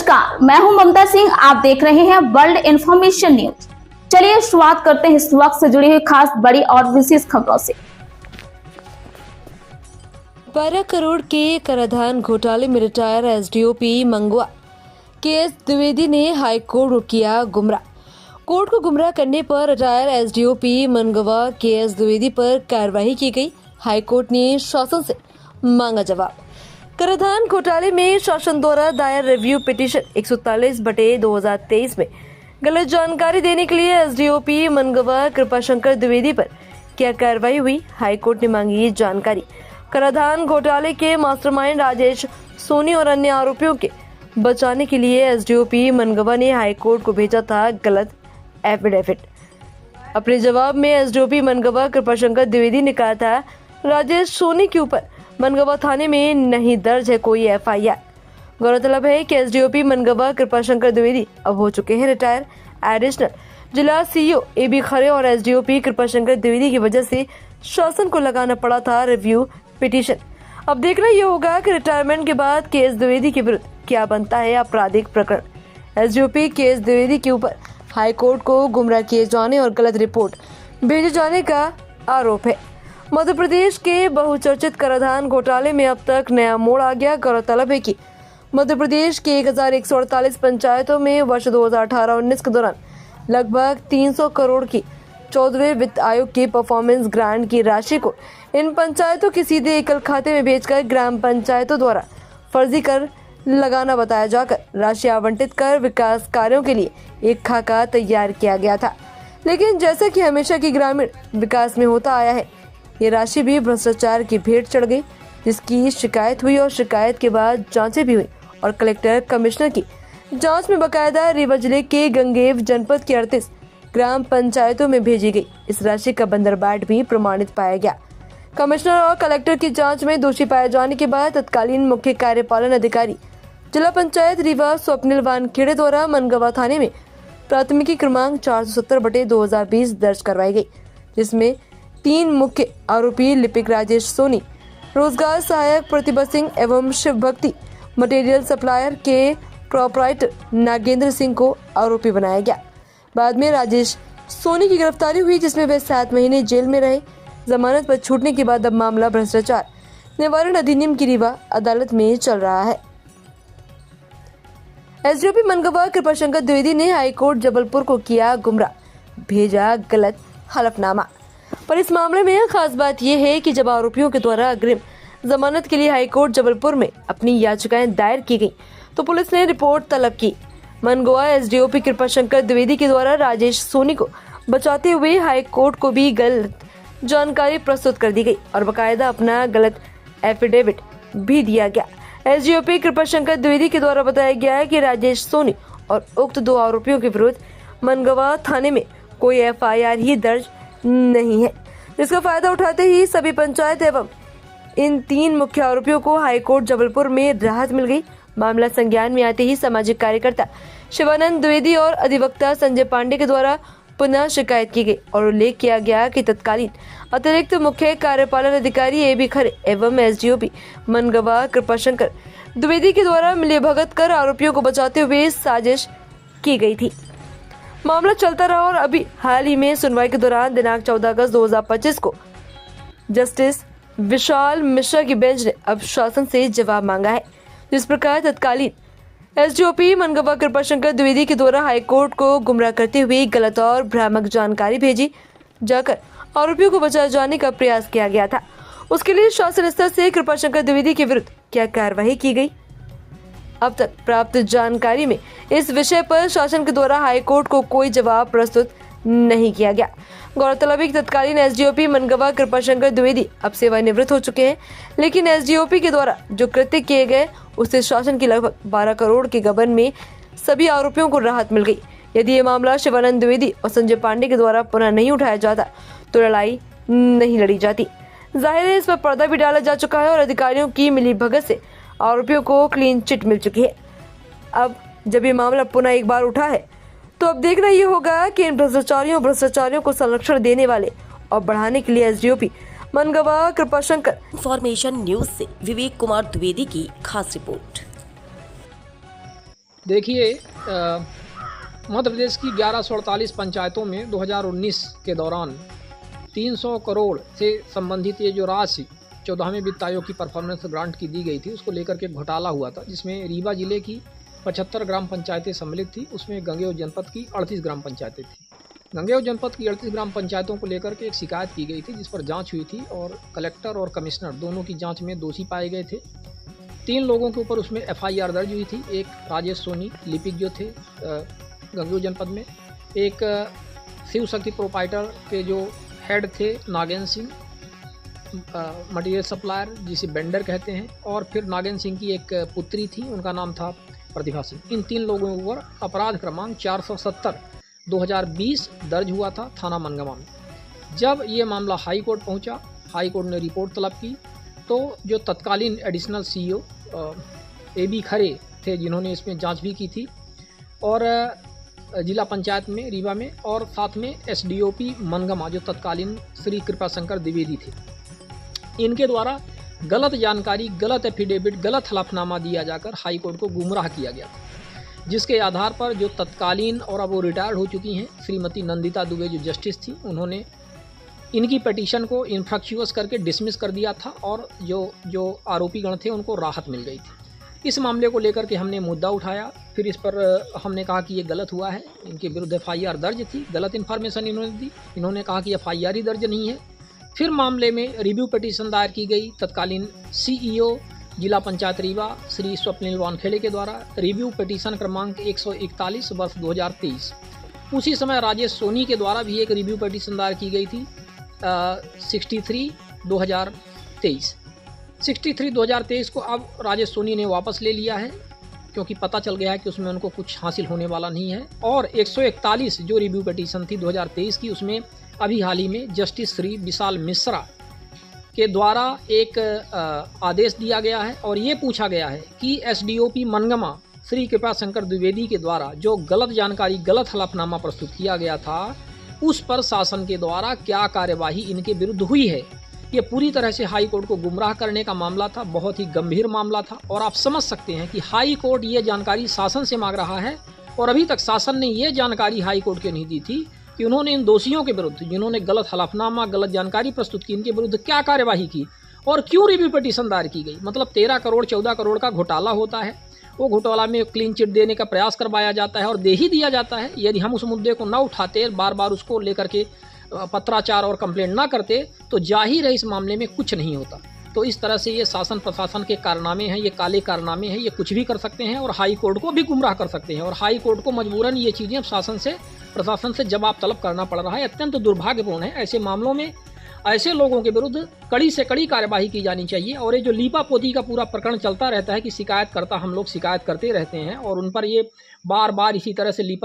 नमस्कार, मैं हूं ममता सिंह। आप देख रहे हैं वर्ल्ड इंफॉर्मेशन न्यूज। चलिए शुरुआत करते हैं इस वक्त से जुड़ी हुई खास बड़ी और विशेष खबरों से। 12 करोड़ के कराधान घोटाले में रिटायर एसडीओपी मंगवा केएस द्विवेदी ने हाई कोर्ट को किया गुमराह। कोर्ट को गुमराह करने पर रिटायर एसडीओपी मंगवा केएस द्विवेदी पर कार्रवाई की गई। हाई कोर्ट ने शासन से मांगा जवाब। कराधान घोटाले में शासन द्वारा दायर रिव्यू पिटीशन 143/2023 में गलत जानकारी देने के लिए एसडीओपी मनगवा कृपाशंकर द्विवेदी पर क्या कार्रवाई हुई, हाईकोर्ट ने मांगी जानकारी। कराधान घोटाले के मास्टरमाइंड राजेश सोनी और अन्य आरोपियों के बचाने के लिए एसडीओपी मनगवा ने हाईकोर्ट को भेजा था गलत एफिडेविट। अपने जवाब में एसडीओपी मनगवा कृपाशंकर द्विवेदी ने कहा था, राजेश सोनी के ऊपर मनगवा थाने में नहीं दर्ज है कोई एफआईआर। गौरतलब है कि एसडीओपी मनगवा कृपाशंकर द्विवेदी अब हो चुके हैं रिटायर। एडिशनल जिला सीईओ एबी खरे और एसडीओपी कृपाशंकर द्विवेदी की वजह से शासन को लगाना पड़ा था रिव्यू पिटीशन। अब देखना यह होगा कि रिटायरमेंट के बाद केएस द्विवेदी के विरुद्ध क्या बनता है आपराधिक प्रकरण। एसडीओपी केएस द्विवेदी के ऊपर हाईकोर्ट को गुमराह किए जाने और गलत रिपोर्ट भेजे जाने का आरोप है। मध्य प्रदेश के बहुचर्चित कराधान घोटाले में अब तक नया मोड़ आ गया। गौरतलब है कि मध्य प्रदेश के 1148 पंचायतों में वर्ष 2018-19 के दौरान लगभग 300 करोड़ की 14वें वित्त आयोग के परफॉर्मेंस ग्रांट की राशि को इन पंचायतों के सीधे एकल खाते में भेजकर ग्राम पंचायतों द्वारा फर्जी कर लगाना बताया जाकर राशि आवंटित कर विकास कार्यों के लिए एक खाका तैयार किया गया था। लेकिन जैसा कि हमेशा की ग्रामीण विकास में होता आया है, ये राशि भी भ्रष्टाचार की भेंट चढ़ गई, जिसकी शिकायत हुई और शिकायत के बाद जांचें भी हुई और कलेक्टर कमिश्नर की जांच में बकायदा रीवा जिले के गंगेव जनपद की 38 ग्राम पंचायतों में भेजी गई इस राशि का बंदरबाट भी प्रमाणित पाया गया। कमिश्नर और कलेक्टर की जांच में दोषी पाए जाने के बाद तत्कालीन मुख्य कार्यपालन अधिकारी जिला पंचायत रीवा स्वप्निल वानखेड़े द्वारा मनगवा थाने में प्राथमिकी क्रमांक 470/2020 दर्ज करवाई गई, जिसमें 3 मुख्य आरोपी लिपिक राजेश सोनी, रोजगार सहायक प्रतिभा सिंह एवं शिव भक्ति मटेरियल सप्लायर के प्रोपराइटर नागेंद्र सिंह को आरोपी बनाया गया। बाद में राजेश सोनी की गिरफ्तारी हुई, जिसमें वे 7 महीने जेल में रहे। जमानत पर छूटने के बाद अब मामला भ्रष्टाचार निवारण अधिनियम की रीवा अदालत में चल रहा है। एसडीओपी मनगवा कृपाशंकर द्विवेदी ने हाईकोर्ट जबलपुर को किया गुमराह, भेजा गलत हलफनामा। पर इस मामले में खास बात यह है कि जब आरोपियों के द्वारा अग्रिम जमानत के लिए हाईकोर्ट जबलपुर में अपनी याचिकाएं दायर की गई तो पुलिस ने रिपोर्ट तलब की। मनगवा एसडीओपी कृपाशंकर द्विवेदी के द्वारा राजेश सोनी को बचाते हुए हाईकोर्ट को भी गलत जानकारी प्रस्तुत कर दी गई और बकायदा अपना गलत एफिडेविट भी दिया गया। एसडीओपी कृपाशंकर द्विवेदी के द्वारा बताया गया है कि राजेश सोनी और उक्त 2 आरोपियों के विरुद्ध मनगवा थाने में कोई एफआईआर ही दर्ज नहीं है, जिसका फायदा उठाते ही सभी पंचायत एवं इन 3 मुख्य आरोपियों को हाईकोर्ट जबलपुर में राहत मिल गई। मामला संज्ञान में आते ही सामाजिक कार्यकर्ता शिवानंद द्विवेदी और अधिवक्ता संजय पांडे के द्वारा पुनः शिकायत की गई और उल्लेख किया गया कि तत्कालीन अतिरिक्त मुख्य कार्यपालन अधिकारी एबी खरे एवं एसडीओपी मनगवा कृपाशंकर द्विवेदी के द्वारा मिलीभगत कर आरोपियों को बचाते हुए साजिश की गई थी। मामला चलता रहा और अभी हाल ही में सुनवाई के दौरान दिनांक 14 अगस्त 2025 को जस्टिस विशाल मिश्रा की बेंच ने अब शासन से जवाब मांगा है, जिस प्रकार तत्कालीन एसडीओपी मनगवा कृपाशंकर द्विवेदी के द्वारा हाईकोर्ट को गुमराह करते हुए गलत और भ्रामक जानकारी भेजी जाकर आरोपियों को बचाए जाने का प्रयास किया गया था। उसके लिए शासन स्तर से कृपाशंकर द्विवेदी के विरुद्ध क्या कार्रवाई की गई। अब तक प्राप्त जानकारी में इस विषय पर शासन के द्वारा हाईकोर्ट को कोई जवाब प्रस्तुत नहीं किया गया। गौरतलब है कि तत्कालीन एसडीओपी मनगवा कृपाशंकर द्विवेदी अब सेवानिवृत्त हो चुके हैं, लेकिन एसडीओपी के द्वारा जो कृत्य किए गए उससे शासन की लगभग 12 करोड़ के गबन में सभी आरोपियों को राहत मिल गई। यदि ये मामला शिवानंद द्विवेदी और संजय पांडे के द्वारा पुनः नहीं उठाया जाता तो लड़ाई नहीं लड़ी जाती। जाहिर है इस पर पर्दा भी डाला जा चुका है और अधिकारियों की मिलीभगत से आरोपियों को क्लीन चिट मिल चुकी है। अब जब ये मामला पुनः एक बार उठा है तो अब देखना ये होगा कि इन भ्रष्टाचारियों को संरक्षण देने वाले और बढ़ाने के लिए SDOP Mangawan Kripashankar information news से विवेक कुमार द्विवेदी की खास रिपोर्ट। देखिए, मध्य प्रदेश की 1148 पंचायतों में 2019 के दौरान 300 करोड़ से संबंधित ये जो राशि 14वें वित्त आयोग की परफॉर्मेंस ग्रांट की दी गई थी, उसको लेकर के घोटाला हुआ था, जिसमें रीवा जिले की 75 ग्राम पंचायतें सम्मिलित थी। उसमें गंगेव जनपद की 38 ग्राम पंचायतें थी। गंगेव जनपद की 38 ग्राम पंचायतों को लेकर के एक शिकायत की गई थी, जिस पर जांच हुई थी और कलेक्टर और कमिश्नर दोनों की जांच में दोषी पाए गए थे। 3 लोगों के ऊपर उसमें FIR दर्ज हुई थी। एक राजेश सोनी लिपिक जो थे गंगेव जनपद में, एक शिव शक्ति प्रोपाइटर के जो हेड थे नागेंद्र सिंह, मटेरियल सप्लायर जिसे बेंडर कहते हैं, और फिर नागेंद्र सिंह की एक पुत्री थी, उनका नाम था प्रतिभा सिंह। इन 3 लोगों के ऊपर अपराध क्रमांक 470/2020 दर्ज हुआ था थाना मनगमा में। जब ये मामला हाई कोर्ट पहुंचा, हाई कोर्ट ने रिपोर्ट तलब की, तो जो तत्कालीन एडिशनल CEO AB खरे थे, जिन्होंने इसमें जांच भी की थी, और जिला पंचायत में रीवा में, और साथ में SDOP मनगमा जो तत्कालीन श्री कृपाशंकर द्विवेदी थे, इनके द्वारा गलत जानकारी, गलत एफिडेविट, गलत हलफनामा दिया जाकर हाई कोर्ट को गुमराह किया गया था, जिसके आधार पर जो तत्कालीन और अब वो रिटायर्ड हो चुकी हैं श्रीमती नंदिता दुबे जो जस्टिस थी, उन्होंने इनकी पिटीशन को इन्फ्रक्चुअस करके डिसमिस कर दिया था और जो आरोपी गण थे उनको राहत मिल गई थी। इस मामले को लेकर के हमने मुद्दा उठाया, फिर इस पर हमने कहा कि ये गलत हुआ है, इनके विरुद्ध FIR दर्ज थी, गलत इन्फॉर्मेशन इन्होंने दी, इन्होंने कहा कि FIR ही दर्ज नहीं है। फिर मामले में रिव्यू पिटीशन दायर की गई तत्कालीन CEO जिला पंचायत रीवा श्री स्वप्निल वानखेड़े के द्वारा, रिव्यू पिटीशन क्रमांक 141 वर्ष 2023। उसी समय राजेश सोनी के द्वारा भी एक रिव्यू पिटीशन दायर की गई थी 63/2023। 63/2023 को अब राजेश सोनी ने वापस ले लिया है, क्योंकि पता चल गया है कि उसमें उनको कुछ हासिल होने वाला नहीं है। और 141 जो रिव्यू पिटीशन थी 2023 की, उसमें अभी हाल ही में जस्टिस श्री विशाल मिश्रा के द्वारा एक आदेश दिया गया है और ये पूछा गया है कि SDOP मनगमा श्री कृपाशंकर द्विवेदी के द्वारा जो गलत जानकारी, गलत हलफनामा प्रस्तुत किया गया था, उस पर शासन के द्वारा क्या कार्यवाही इनके विरुद्ध हुई है। ये पूरी तरह से हाई कोर्ट को गुमराह करने का मामला था, बहुत ही गंभीर मामला था, और आप समझ सकते हैं कि हाई कोर्ट ये जानकारी शासन से मांग रहा है और अभी तक शासन ने ये जानकारी हाई कोर्ट को नहीं दी थी कि उन्होंने इन दोषियों के विरुद्ध, जिन्होंने गलत हलफनामा, गलत जानकारी प्रस्तुत की, इनके विरुद्ध क्या कार्यवाही की और क्यों रिव्यू पिटीशन दायर की गई। मतलब 13 करोड़ 14 करोड़ का घोटाला होता है, वो घोटाला में क्लीन चिट देने का प्रयास करवाया जाता है और दे ही दिया जाता है। यदि हम उस मुद्दे को न उठाते, बार बार उसको लेकर के पत्राचार और कंप्लेंट ना करते, तो जाहिर है इस मामले में कुछ नहीं होता। तो इस तरह से ये शासन प्रशासन के कारनामे हैं, ये काले कारनामे हैं, ये कुछ भी कर सकते हैं और हाई कोर्ट को भी गुमराह कर सकते हैं, और हाई कोर्ट को मजबूरन ये चीज़ें शासन से, प्रशासन से जवाब तलब करना पड़ रहा है। अत्यंत दुर्भाग्यपूर्ण है। ऐसे मामलों में ऐसे लोगों के विरुद्ध कड़ी से कड़ी कार्यवाही की जानी चाहिए। और ये जो लीपापोती का पूरा प्रकरण चलता रहता है कि शिकायतकर्ता, हम लोग शिकायत करते रहते हैं और उन पर ये बार बार इसी तरह से लीपा